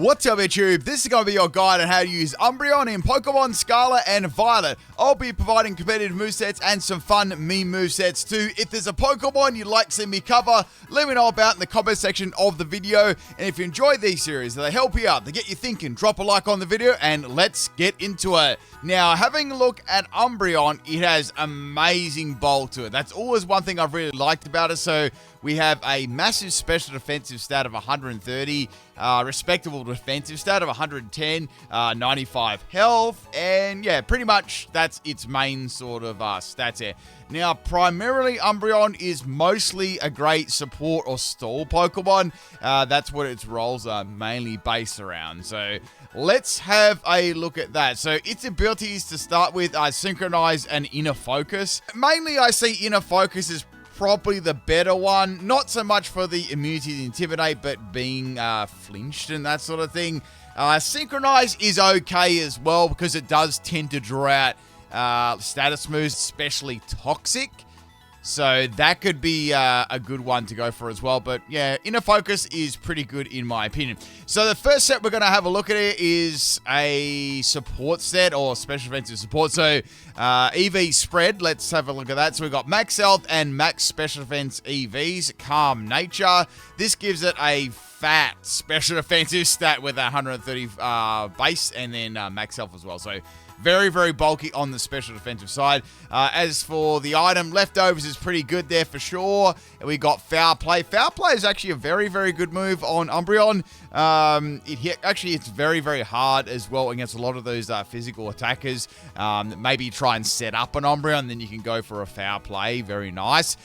What's up, YouTube? This is going to be your guide on how to use Umbreon in Pokemon Scarlet and Violet. I'll be providing competitive movesets and some fun meme movesets too. If there's a Pokemon you'd like to see me cover, let me know about in the comment section of the video. And if you enjoy these series, they help you out, they get you thinking, drop a like on the video and let's get into it. Now, having a look at Umbreon, it has amazing bulk to it. That's always one thing I've really liked about it. So we have a massive special defensive stat of 130, respectable defensive stat of 110, 95 health, and yeah, pretty much that's its main sort of stats here. Now, primarily, Umbreon is mostly a great support or stall Pokemon. That's what its roles are mainly based around. So let's have a look at that. So its abilities to start with are Synchronize and Inner Focus. Mainly, I see Inner Focus is probably the better one, not so much for the immunity to Intimidate, but being flinched and that sort of thing. Synchronize is okay as well because it does tend to draw out status moves, especially Toxic. So that could be a good one to go for as well. But yeah, Inner Focus is pretty good in my opinion. So the first set we're going to have a look at it is a support set or special defensive support. So EV spread, let's have a look at that. So we've got max health and max special defense EVs, calm nature. This gives it a fat special defensive stat with 130 base and then max health as well. So very, very bulky on the special defensive side. As for the item, Leftovers is pretty good there for sure. And we got Foul Play. Foul Play is actually a very, very good move on Umbreon. Actually, it's very, very hard as well against a lot of those physical attackers. Maybe try and set up an Umbreon, then you can go for a Foul Play. Very nice.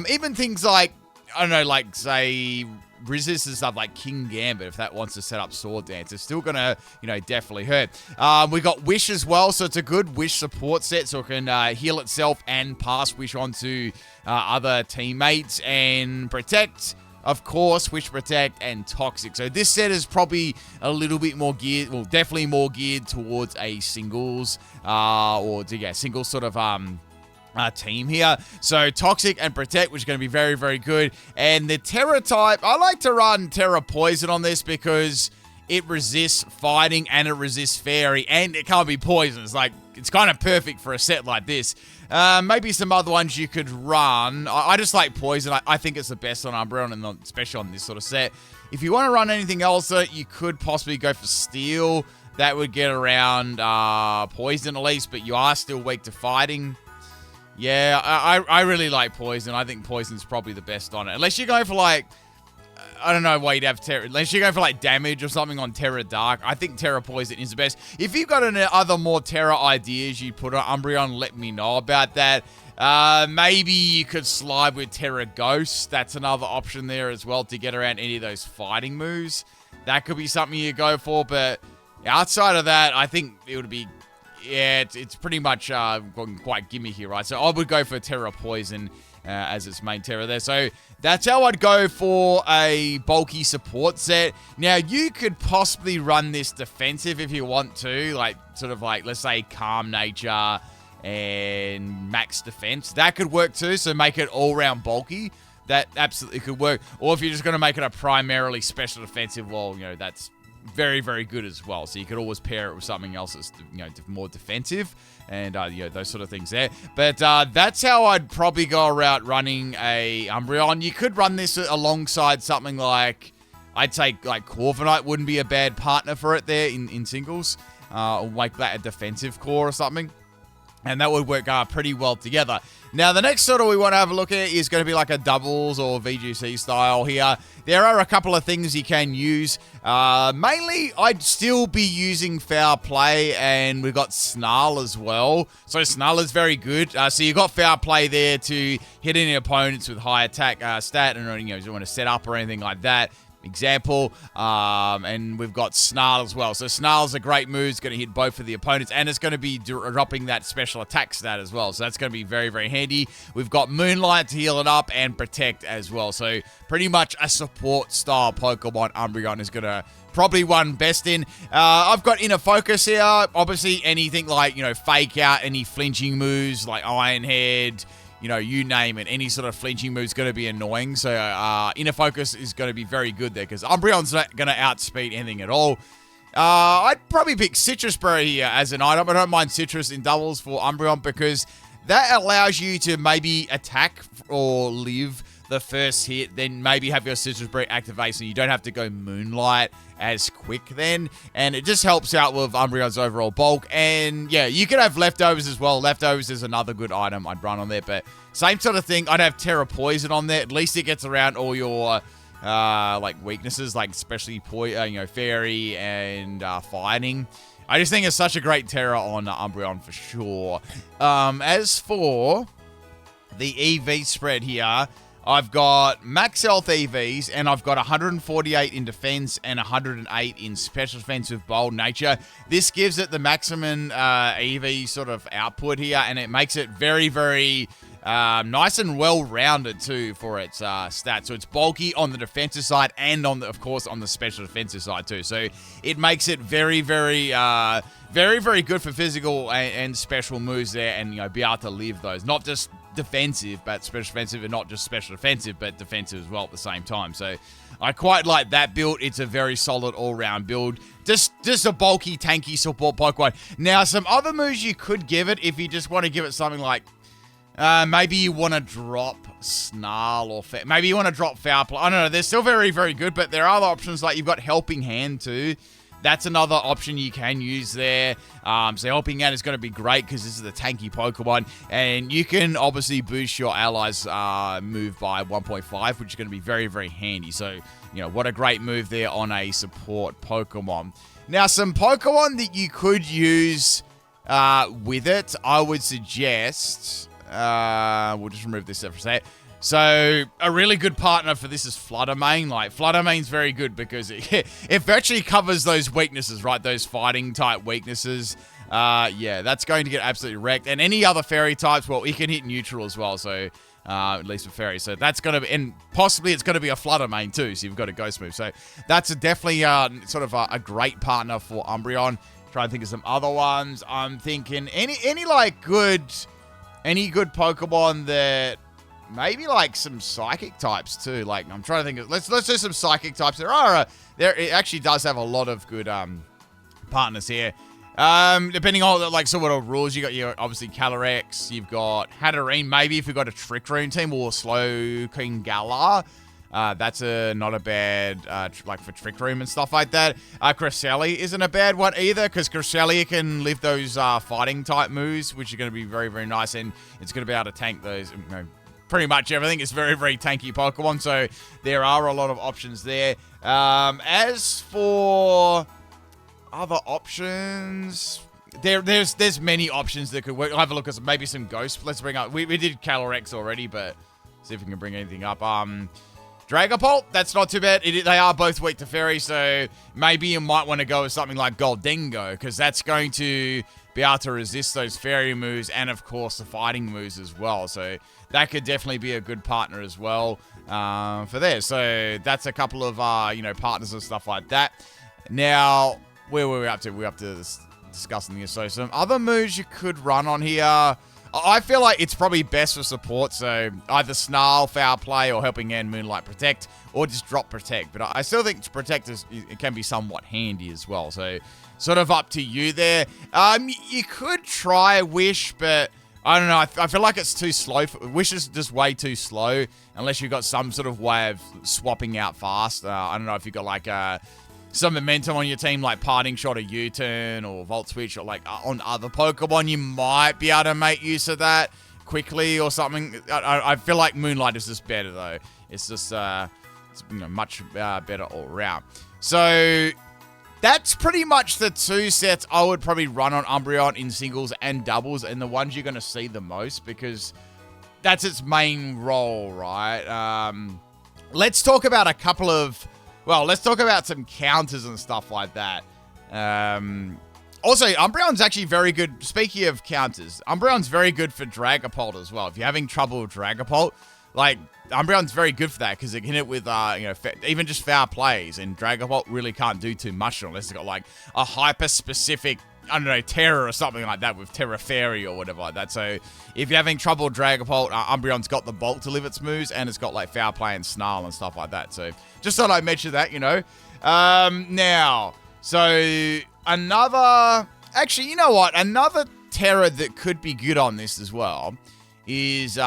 Even things like, I don't know, like, say, resist and stuff like King Gambit, if that wants to set up Sword Dance, it's still gonna, definitely hurt. We got Wish as well, so it's a good Wish support set, so it can heal itself and pass Wish on to other teammates. And Protect, of course, Wish, Protect, and Toxic. So this set is probably a little bit more geared, well, definitely more geared towards a singles, single sort of team here. So Toxic and Protect, which is going to be very, very good. And the Terra type, I like to run Terra Poison on this because it resists fighting and it resists fairy and it can't be poison. It's kind of perfect for a set like this. Maybe some other ones you could run. I just like poison. I think it's the best on Umbreon and especially on this sort of set. If you want to run anything else, you could possibly go for Steel. That would get around poison at least, but you are still weak to fighting. Yeah, I really like Poison. I think Poison's probably the best on it. Unless you go for, like, I don't know why you'd have Terra. Unless you go for, like, damage or something on Terra Dark. I think Terra Poison is the best. If you've got any other more Terra ideas you put on Umbreon, let me know about that. Maybe you could slide with Terra Ghost. That's another option there as well to get around any of those fighting moves. That could be something you go for, but outside of that, I think it would be... Yeah, it's pretty much going quite gimmicky, right? So I would go for Terra Poison as its main Terra there. So that's how I'd go for a bulky support set. Now, you could possibly run this defensive if you want to, let's say Calm Nature and Max Defense. That could work too, so make it all-round bulky. That absolutely could work. Or if you're just going to make it a primarily special defensive, well, that's very, very good as well. So you could always pair it with something else that's, more defensive and, those sort of things there. But that's how I'd probably go around running a Umbreon. You could run this alongside something like, I'd say, like Corviknight wouldn't be a bad partner for it there in singles. Or make that a defensive core or something. And that would work pretty well together. Now, the next sort of we want to have a look at is going to be like a doubles or VGC style here. There are a couple of things you can use. Mainly, I'd still be using Foul Play, and we've got Snarl as well. So Snarl is very good. So you've got Foul Play there to hit any opponents with high attack stat, and you don't want to set up or anything like that. Example, and we've got Snarl as well. So Snarl's a great move. It's going to hit both of the opponents, and it's going to be dropping that special attack stat as well. So that's going to be very, very handy. We've got Moonlight to heal it up and Protect as well. So pretty much a support style Pokemon Umbreon is going to probably one best in. I've got Inner Focus here. Obviously, anything like, Fake Out, any flinching moves like Iron Head, you know, you name it. Any sort of flinching move is going to be annoying. So Inner Focus is going to be very good there because Umbreon's not going to outspeed anything at all. I'd probably pick Citrus Berry here as an item. I don't mind Citrus in doubles for Umbreon because that allows you to maybe attack or live the first hit, then maybe have your Citrus Berry activate so you don't have to go Moonlight as quick then. And it just helps out with Umbreon's overall bulk. And yeah, you could have Leftovers as well. Leftovers is another good item I'd run on there, but same sort of thing. I'd have Terra Poison on there. At least it gets around all your like weaknesses, like especially Fairy and Fighting. I just think it's such a great Terra on Umbreon for sure. As for the EV spread here, I've got max health EVs, and I've got 148 in defense and 108 in special defense with Bold Nature. This gives it the maximum EV sort of output here, and it makes it very, very nice and well-rounded too for its stats. So it's bulky on the defensive side and of course, on the special defensive side too. So it makes it very, very, very, very good for physical and special moves there, and be able to live those. Not just defensive, but special defensive, and not just special defensive, but defensive as well at the same time. So I quite like that build. It's a very solid all-round build. Just a bulky, tanky support Pokemon. Now, some other moves you could give it if you just want to give it something like maybe you want to drop Snarl or maybe you want to drop Foul Play. I don't know. They're still very, very good, but there are other options like you've got Helping Hand too. That's another option you can use there. So Helping Hand is going to be great because this is the tanky Pokemon. And you can obviously boost your allies' move by 1.5, which is going to be very, very handy. So, what a great move there on a support Pokemon. Now, some Pokemon that you could use with it, I would suggest... we'll just remove this for a sec. So, a really good partner for this is Fluttermane. Like, Fluttermane's very good because it virtually covers those weaknesses, right? Those fighting-type weaknesses. Yeah, that's going to get absolutely wrecked. And any other fairy types, well, it can hit neutral as well, so... at least for fairy. So that's going to be... And possibly it's going to be a Fluttermane too, so you've got a Ghost move. So that's definitely sort of a great partner for Umbreon. Try and think of some other ones. I'm thinking any like good... Any good Pokemon that... Maybe like some psychic types too. Like I'm trying to think of, let's do some psychic types. It actually does have a lot of good partners here. Depending on like sort of rules, you got your obviously Calyrex, you've got Hatterene. Maybe if you've got a Trick Room team or Slow King Galar, that's not a bad like for Trick Room and stuff like that. Cresselia isn't a bad one either because Cresselia can live those fighting type moves, which are going to be very, very nice, and it's going to be able to tank those. Pretty much everything. It's very, very tanky Pokemon, so there are a lot of options there. As for other options, there's many options that could work. I'll have a look at maybe some Ghosts. Let's bring up... We did Calyrex already, but see if we can bring anything up. Dragapult, that's not too bad. They are both weak to Fairy, so maybe you might want to go with something like Goldingo, because that's going to be able to resist those Fairy moves and, of course, the fighting moves as well. So that could definitely be a good partner as well for there. So that's a couple of, partners and stuff like that. Now, where were we up to? We're up to discussing this. So some other moves you could run on here. I feel like it's probably best for support, so either Snarl, Foul Play, or Helping Hand, Moonlight Protect, or just drop Protect. But I still think Protect it can be somewhat handy as well, so sort of up to you there. You could try Wish, but I don't know. I feel like it's too slow. Wish is just way too slow, unless you've got some sort of way of swapping out fast. I don't know if you've got like some momentum on your team, like Parting Shot or U-Turn or Volt Switch, or like on other Pokemon, you might be able to make use of that quickly or something. I feel like Moonlight is just better though. It's just much better all around. So that's pretty much the two sets I would probably run on Umbreon in singles and doubles, and the ones you're going to see the most because that's its main role, right? Let's talk about a couple of... Well, let's talk about some counters and stuff like that. Also, Umbreon's actually very good. Speaking of counters, Umbreon's very good for Dragapult as well. If you're having trouble with Dragapult, like, Umbreon's very good for that because it can hit with, even just Foul Plays, and Dragapult really can't do too much unless it's got, like, a hyper-specific I don't know, Terra or something like that with Terra Fairy or whatever like that. So if you're having trouble Dragapult, Umbreon's got the bulk to live its moves, and it's got like Foul Play and Snarl and stuff like that. So just thought I'd mention that, you know. Now, so another, actually, you know what? Another Terra that could be good on this as well is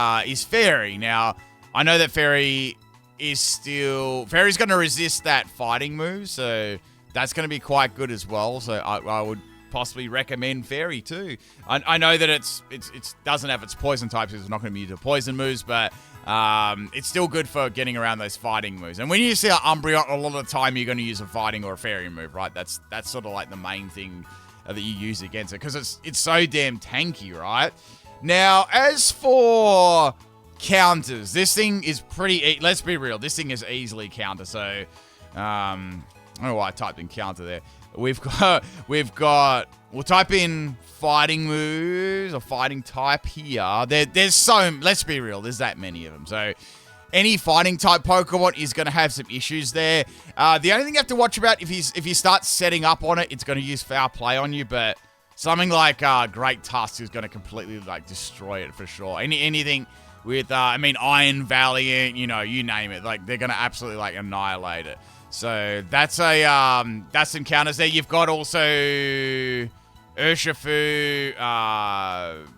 Fairy. Now, I know that Fairy's going to resist that fighting move, so that's going to be quite good as well. So I would possibly recommend Fairy too. I know that it doesn't have its poison types, so it's not going to be the poison moves, but it's still good for getting around those fighting moves. And when you see an Umbreon, a lot of the time you're going to use a fighting or a fairy move, right? That's sort of like the main thing that you use against it, because it's so damn tanky, right? Now, as for counters, this thing is pretty, let's be real, this thing is easily counter. So, I don't know why I typed in counter there. We'll type in fighting moves or fighting type here. There's so, let's be real, there's that many of them. So any fighting type Pokemon is going to have some issues there. The only thing you have to watch about, if you start setting up on it, it's going to use Foul Play on you, but something like Great Tusk is going to completely like destroy it for sure. Anything with, Iron Valiant, you know, you name it, like they're going to absolutely like annihilate it. So that's that's some counters there. You've got also Urshifu.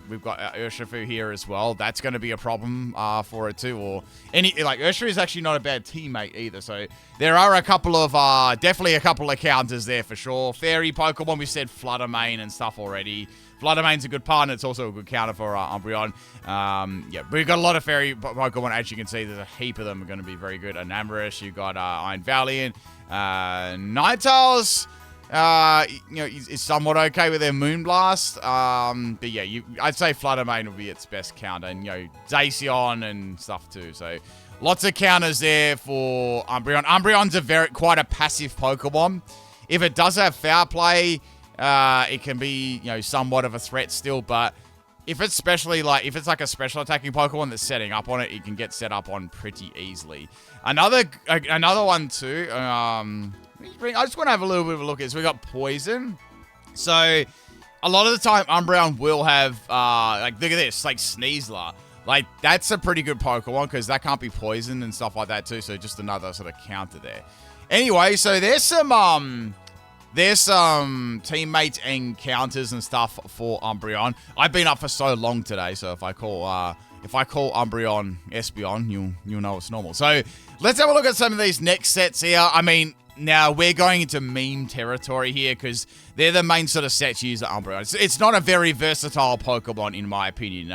We've got Urshifu here as well. That's going to be a problem for it too. Or Urshifu is actually not a bad teammate either. So there are definitely a couple of counters there for sure. Fairy Pokemon, we said Flutter Mane and stuff already. Flutter Mane's a good partner. It's also a good counter for Umbreon. Yeah, we've got a lot of fairy Pokemon. As you can see, there's a heap of them are going to be very good. Enamorus, you've got Iron Valiant. Ninetales, is somewhat okay with their Moonblast. But yeah, I'd say Flutter Mane will be its best counter. And, Zacian and stuff too. So lots of counters there for Umbreon. Umbreon's quite a passive Pokemon. If it does have Foul Play, it can be, somewhat of a threat still, but if it's like a special attacking Pokemon that's setting up on it, it can get set up on pretty easily. Another one too, I just want to have a little bit of a look at this. We got Poison. So a lot of the time Umbreon will have, look at this, like Sneasler. Like, that's a pretty good Pokemon because that can't be poisoned and stuff like that too, so just another sort of counter there. Anyway, so there's some teammates and counters and stuff for Umbreon. I've been up for so long today, so if I call Umbreon Espeon, you'll know it's normal. So let's have a look at some of these next sets here. Now we're going into meme territory here because they're the main sort of sets used at Umbreon. It's not a very versatile Pokemon in my opinion.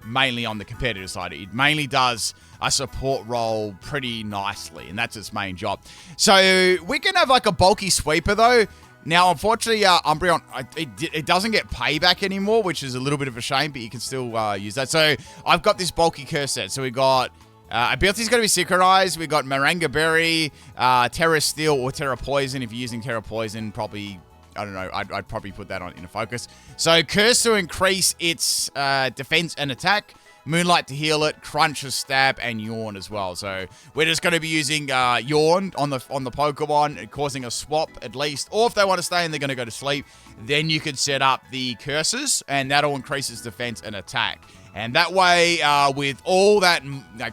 Mainly on the competitive side, it mainly does a support role pretty nicely, and that's its main job. So we can have like a bulky sweeper though. Now, unfortunately, Umbreon, it doesn't get payback anymore, which is a little bit of a shame, but you can still use that. So I've got this bulky curse set. So we got ability's going to be synchronized. We got Maranga Berry, Terra Steel or Terra Poison. If you're using Terra Poison, probably, I don't know, I'd probably put that on in a focus. So Curse to increase its defense and attack, Moonlight to heal it, Crunch to stab, and Yawn as well. So we're just going to be using Yawn on the Pokemon, causing a swap at least. Or if they want to stay and they're going to go to sleep, then you could set up the curses, and that'll increase its defense and attack. And that way, with all that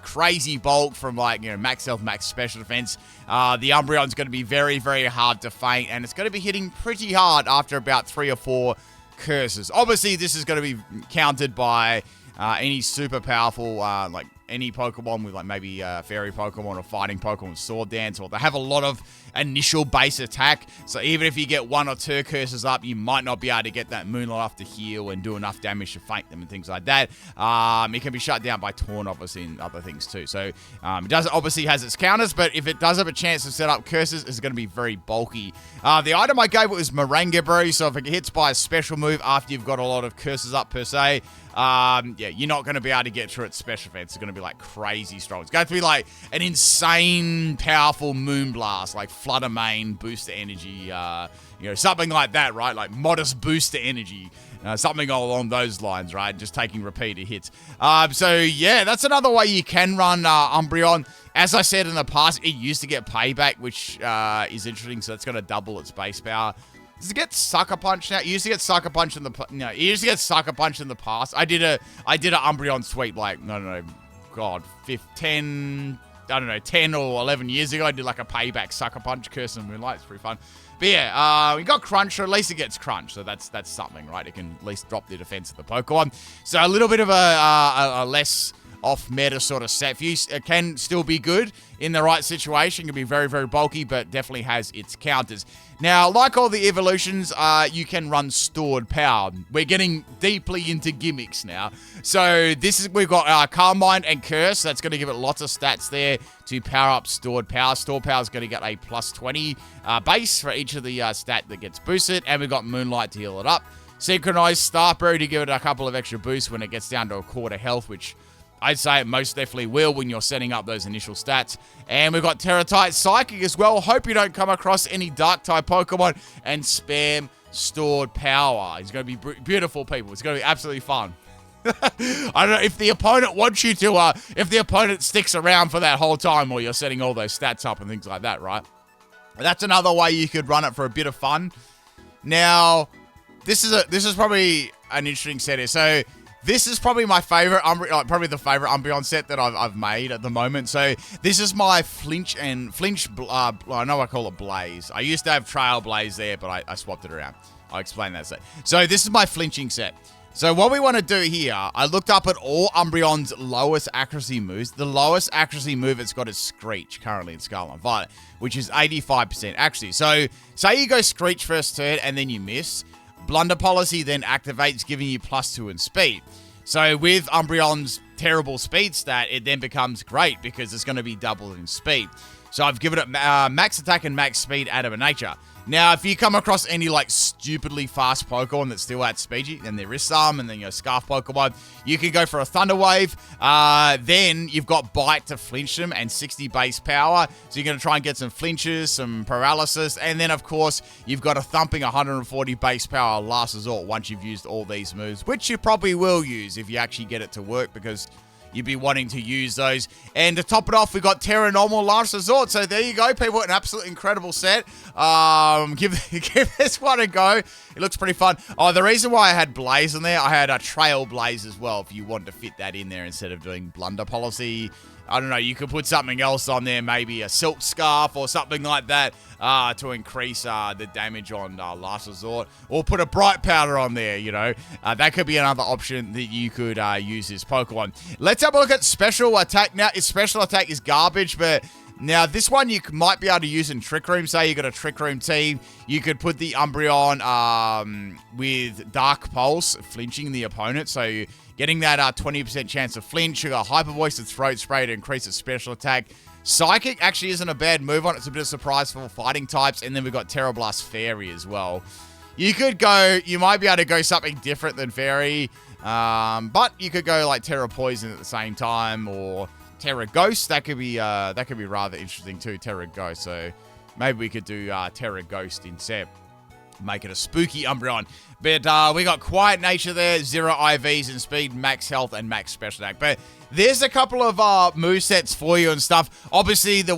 crazy bulk from max health, max special defense, the Umbreon's going to be very, very hard to faint, and it's going to be hitting pretty hard after about 3 or 4 curses. Obviously, this is going to be countered by any super powerful, any Pokemon with maybe Fairy Pokemon or Fighting Pokemon with Sword Dance, or they have a lot of initial base attack. So even if you get 1 or 2 curses up, you might not be able to get that Moonlight off to heal and do enough damage to faint them and things like that. It can be shut down by Taunt, obviously, and other things too. So it obviously has its counters, but if it does have a chance to set up curses, it's going to be very bulky. The item I gave it was Maranga Berry, so if it hits by a special move after you've got a lot of curses up per se, you're not going to be able to get through its special defense. It's going to be crazy strong. It's going to be like an insane powerful Moonblast, like Flutter Mane, booster energy, something like that, right? Like modest booster energy, something along those lines, right? Just taking repeated hits. So yeah, that's another way you can run Umbreon. As I said in the past, it used to get payback, which is interesting. So it's going to double its base power. Does it get Sucker Punch now? You used to get Sucker Punch in the... No, you used to get Sucker Punch in the past. I did a Umbreon sweep, like, I don't know, God, 10 or 11 years ago. I did like a payback Sucker Punch, Curse and Moonlight. It's pretty fun. But yeah, we got Crunch, so at least it gets Crunch. So that's something, right? It can at least drop the defense of the Pokemon. So a little bit of a less off-meta sort of set for you. It can still be good in the right situation. It can be very, very bulky, but definitely has its counters. Now, like all the evolutions, you can run stored power. We're getting deeply into gimmicks now. So we've got Carmine and Curse. That's going to give it lots of stats there to power up stored power. Stored power is going to get a plus 20 base for each of the stat that gets boosted. And we've got Moonlight to heal it up. Synchronized Starberry to give it a couple of extra boosts when it gets down to a quarter health, which I'd say it most definitely will when you're setting up those initial stats. And we've got Terra-type Psychic as well. Hope you don't come across any Dark-type Pokemon and spam stored power. It's going to be beautiful, people. It's going to be absolutely fun. I don't know if the opponent wants you to, if the opponent sticks around for that whole time while you're setting all those stats up and things like that, right? That's another way you could run it for a bit of fun. Now, this is probably an interesting set here. So, this is probably my favorite, probably the favorite Umbreon set that I've made at the moment. So this is my Flinch, I know I call it Blaze. I used to have Trail Blaze there, but I swapped it around. I'll explain that set. So this is my flinching set. So what we want to do here, I looked up at all Umbreon's lowest accuracy moves. The lowest accuracy move it's got is Screech, currently in Scarlet and Violet, which is 85% accuracy. So say you go Screech first turn and then you miss. Blunder policy then activates, giving you +2 in speed. So with Umbreon's terrible speed stat, it then becomes great because it's going to be doubled in speed. So I've given it max attack and max speed out of nature. Now, if you come across any, like, stupidly fast Pokemon that still outspeed you, and there is some, and then your Scarf Pokemon, you can go for a Thunder Wave. Then you've got Bite to flinch them and 60 base power. So you're going to try and get some flinches, some paralysis, and then, of course, you've got a thumping 140 base power last resort once you've used all these moves, which you probably will use if you actually get it to work, because you'd be wanting to use those. And to top it off, we've got Terra Normal Last Resort. So there you go, people. An absolutely incredible set. Give this one a go. It looks pretty fun. Oh, the reason why I had Blaze in there, I had a Trail Blaze as well, if you wanted to fit that in there instead of doing Blunder policy. I don't know, you could put something else on there, maybe a Silk Scarf or something like that to increase the damage on Last Resort. Or put a Bright Powder on there, you know. That could be another option that you could use this Pokemon. Let's have a look at Special Attack. Now, its Special Attack is garbage, but now this one you might be able to use in Trick Room. Say you got a Trick Room team, you could put the Umbreon with Dark Pulse, flinching the opponent. So getting that 20% chance of flinch. You got Hyper Voice and Throat Spray to increase its special attack. Psychic actually isn't a bad move on it. It's a bit of a surprise for fighting types. And then we've got Terra Blast Fairy as well. You might be able to go something different than Fairy. But you could go like Terra Poison at the same time, or Terra Ghost. That could be rather interesting too, Terra Ghost. So maybe we could do Terra Ghost instead. Make it a spooky Umbreon. But we got Quiet Nature there, 0 IVs in speed, max health, and max special attack. But there's a couple of movesets for you and stuff. Obviously, the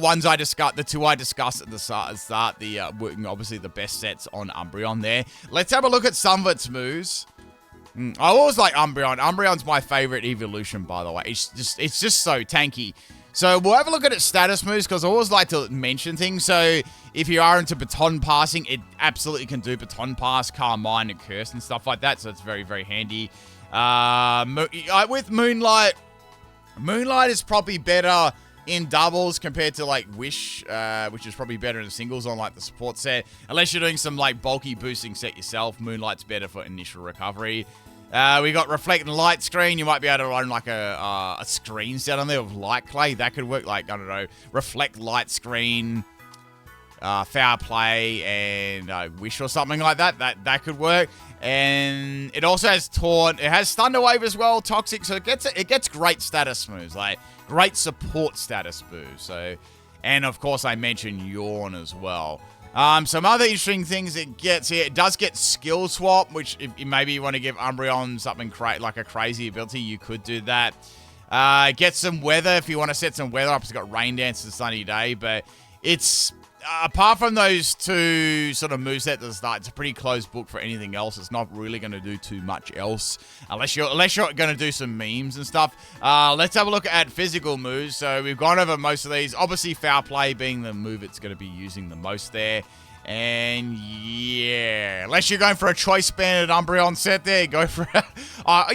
two I discussed at the start, obviously the best sets on Umbreon there. Let's have a look at some of its moves. I always like Umbreon. Umbreon's my favorite evolution, by the way. It's just so tanky. So we'll have a look at its status moves, because I always like to mention things. So if you are into Baton Passing, it absolutely can do Baton Pass, Carmine, and Curse and stuff like that. So it's very, very handy. With Moonlight is probably better in doubles compared to like Wish, which is probably better in singles on like the support set. Unless you're doing some like bulky boosting set yourself, Moonlight's better for initial recovery. We got Reflect and Light Screen. You might be able to run like a screen set on there with Light Clay. That could work. Like, I don't know, Reflect, Light Screen, Foul Play, and Wish or something like that. That could work. And it also has Taunt. It has Thunder Wave as well, Toxic. So it gets great status moves, like great support status moves. So, and of course I mentioned Yawn as well. Some other interesting things it gets here. It does get Skill Swap, which if maybe you want to give Umbreon something like a crazy ability, you could do that. Get some weather if you want to set some weather up. It's got Rain Dance and Sunny Day, but it's apart from those two sort of movesets at the start, it's a pretty closed book for anything else. It's not really going to do too much else, unless you're going to do some memes and stuff. Let's have a look at physical moves. So we've gone over most of these. Obviously, Foul Play being the move it's going to be using the most there. And yeah, unless you're going for a choice banded Umbreon set there, go for it.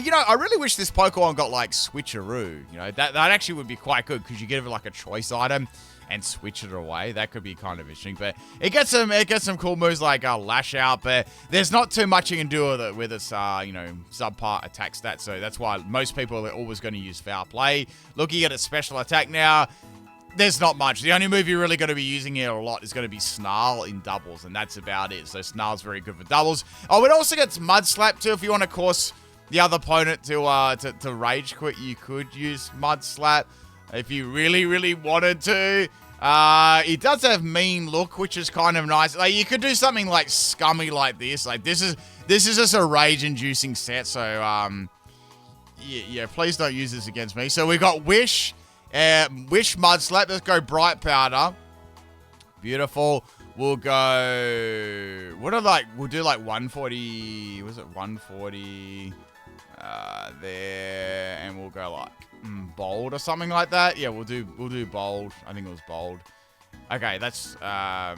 You know, I really wish this Pokemon got like Switcheroo. You know, that actually would be quite good because you give it like a choice item and switch it away. That could be kind of interesting. But it gets some cool moves like Lash Out, but there's not too much you can do with its you know, subpar attack stats. So that's why most people are always going to use Foul Play. Looking at its special attack now, there's not much. The only move you're really going to be using here a lot is going to be Snarl in doubles, and that's about it. So Snarl's very good for doubles. Oh, it also gets Mud Slap too. If you want to course the other opponent to Rage Quit, you could use Mud Slap if you really wanted to. It does have Mean Look, which is kind of nice. Like, you could do something like Scummy like this. Like, this is just a rage-inducing set. So yeah, please don't use this against me. So we got Wish. Wish Mud Slap. Let's go Bright Powder. Beautiful. We'll go... We'll do like 140... Was it 140? There. And we'll go like Bold or something like that. Yeah, we'll do Bold. I think it was Bold. Okay, that's... yeah,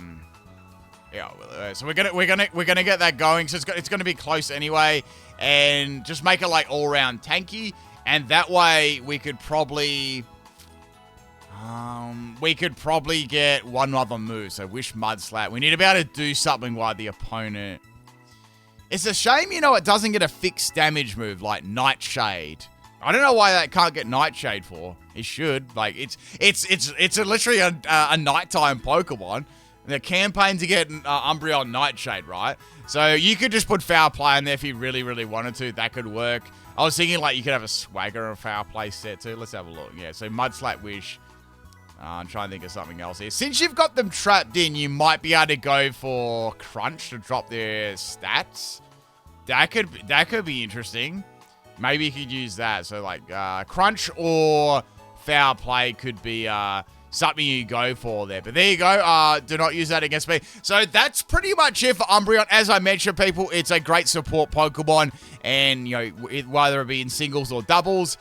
so we're gonna get that going. So it's gonna be close anyway. And just make it like all-round tanky. And that way we could probably... get one other move. So Wish Mud Slap. We need to be able to do something while the opponent... It's a shame, you know, it doesn't get a fixed damage move like Nightshade. I don't know why that can't get Nightshade for. It should. Like, it's literally a nighttime Pokemon. The campaign to get Umbreon Nightshade, right? So you could just put Foul Play in there if you really wanted to. That could work. I was thinking like you could have a Swagger or Foul Play set too. Let's have a look. Yeah, so Mud Slap, Wish. I'm trying to think of something else here. Since you've got them trapped in, you might be able to go for Crunch to drop their stats. That could be interesting. Maybe you could use that. So like Crunch or Foul Play could be something you go for there. But there you go. Do not use that against me. So that's pretty much it for Umbreon. As I mentioned, people, it's a great support Pokemon. And, you know, whether it be in singles or doubles,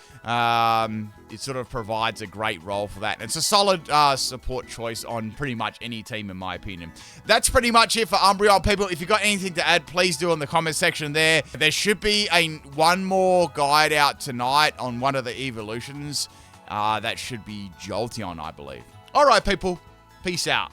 it sort of provides a great role for that. And it's a solid support choice on pretty much any team, in my opinion. That's pretty much it for Umbreon, people. If you've got anything to add, please do in the comment section there. There should be one more guide out tonight on one of the evolutions. That should be Jolteon, I believe. All right, people. Peace out.